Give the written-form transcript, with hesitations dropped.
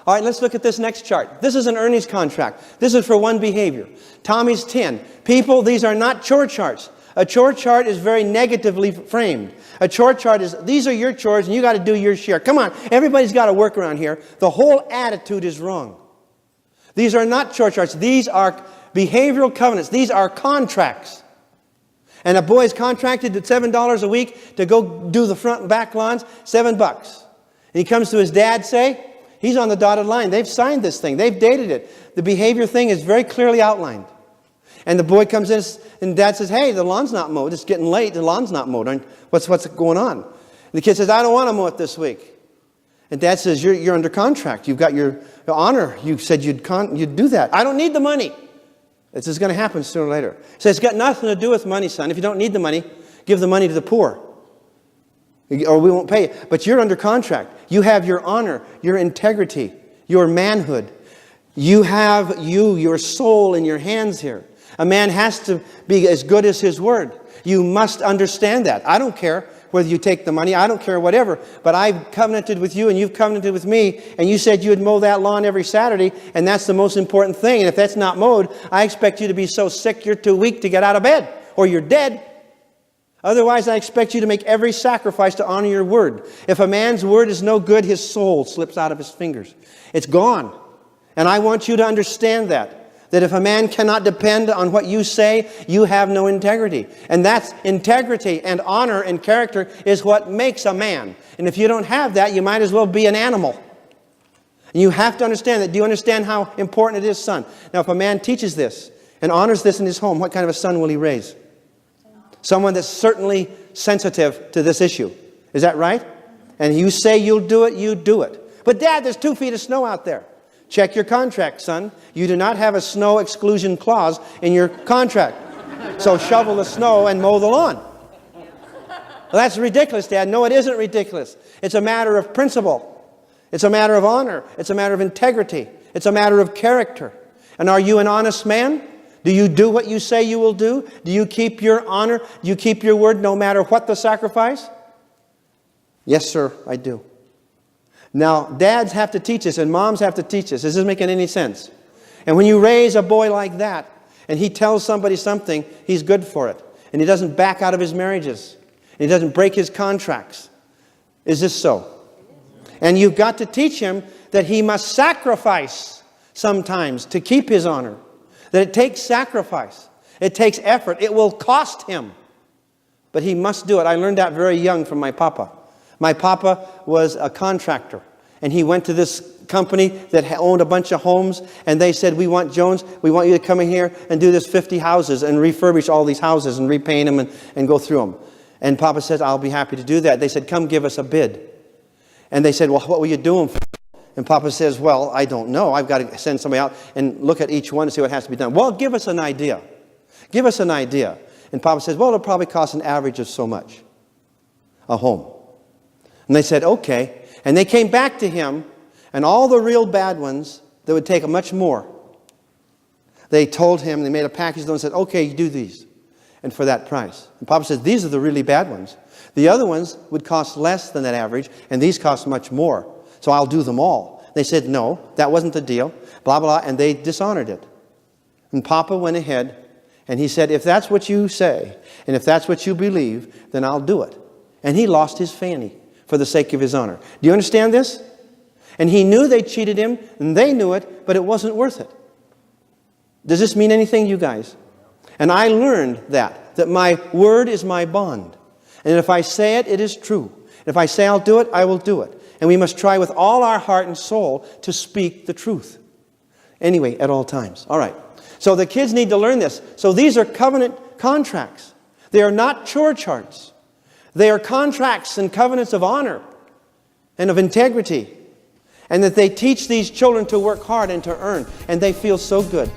All right, let's look at this next chart. This is an earnings contract. This is for one behavior. Tommy's 10. People, these are not chore charts. A chore chart is very negatively framed. A chore chart is, these are your chores and you got to do your share. Come on, everybody's got to work around here. The whole attitude is wrong. These are not chore charts. These are behavioral covenants. These are contracts. And a boy is contracted at $7 a week to go do the front and back lawns, $7. And he comes to his dad, say, he's on the dotted line. They've signed this thing. They've dated it. The behavior thing is very clearly outlined. And the boy comes in and dad says, hey, the lawn's not mowed. It's getting late. The lawn's not mowed. What's going on? And the kid says, I don't want to mow it this week. And dad says, you're under contract. You've got your honor. You said you'd do that. I don't need the money. This is going to happen sooner or later. He says, it's got nothing to do with money, son. If you don't need the money, give the money to the poor. Or we won't pay you. But you're under contract. You have your honor, your integrity, your manhood. You have your soul in your hands here. A man has to be as good as his word. You must understand that. I don't care whether you take the money. I don't care whatever. But I've covenanted with you and you've covenanted with me. And you said you would mow that lawn every Saturday. And that's the most important thing. And if that's not mowed, I expect you to be so sick you're too weak to get out of bed. Or you're dead. Otherwise, I expect you to make every sacrifice to honor your word. If a man's word is no good, his soul slips out of his fingers. It's gone. And I want you to understand that if a man cannot depend on what you say, you have no integrity. And that's integrity and honor and character is what makes a man. And if you don't have that, you might as well be an animal. And you have to understand that. Do you understand how important it is, son? Now, if a man teaches this and honors this in his home, what kind of a son will he raise? Someone that's certainly sensitive to this issue. Is that right? And you say you'll do it, you do it. But Dad, there's 2 feet of snow out there. Check your contract, son. You do not have a snow exclusion clause in your contract. So shovel the snow and mow the lawn. Well, that's ridiculous, Dad. No, it isn't ridiculous. It's a matter of principle. It's a matter of honor. It's a matter of integrity. It's a matter of character. And are you an honest man? Do you do what you say you will do? Do you keep your honor? Do you keep your word no matter what the sacrifice? Yes, sir, I do. Now, dads have to teach us and moms have to teach us. Is this making any sense? And when you raise a boy like that and he tells somebody something, he's good for it. And he doesn't back out of his marriages. And he doesn't break his contracts. Is this so? And you've got to teach him that he must sacrifice sometimes to keep his honor. That it takes sacrifice. It takes effort. It will cost him. But he must do it. I learned that very young from my papa. My papa was a contractor. And he went to this company that owned a bunch of homes. And they said, we want Jones, we want you to come in here and do this 50 houses and refurbish all these houses and repaint them and go through them. And Papa says, I'll be happy to do that. They said, come give us a bid. And they said, well, what will you do them for? And Papa says, well, I don't know. I've got to send somebody out and look at each one and see what has to be done. Well, give us an idea. Give us an idea. And Papa says, well, it'll probably cost an average of so much. A home. And they said, okay. And they came back to him, and all the real bad ones that would take much more, they told him, they made a package and said, okay, you do these. And for that price. And Papa says, these are the really bad ones. The other ones would cost less than that average, and these cost much more. So I'll do them all. They said, no, that wasn't the deal. Blah, blah, blah, and they dishonored it. And Papa went ahead, and he said, if that's what you say, and if that's what you believe, then I'll do it. And he lost his fanny for the sake of his honor. Do you understand this? And he knew they cheated him, and they knew it, but it wasn't worth it. Does this mean anything, you guys? And I learned that my word is my bond. And if I say it, it is true. If I say I'll do it, I will do it. And we must try with all our heart and soul to speak the truth. Anyway, at all times. All right. So the kids need to learn this. So these are covenant contracts. They are not chore charts. They are contracts and covenants of honor and of integrity. And that they teach these children to work hard and to earn. And they feel so good.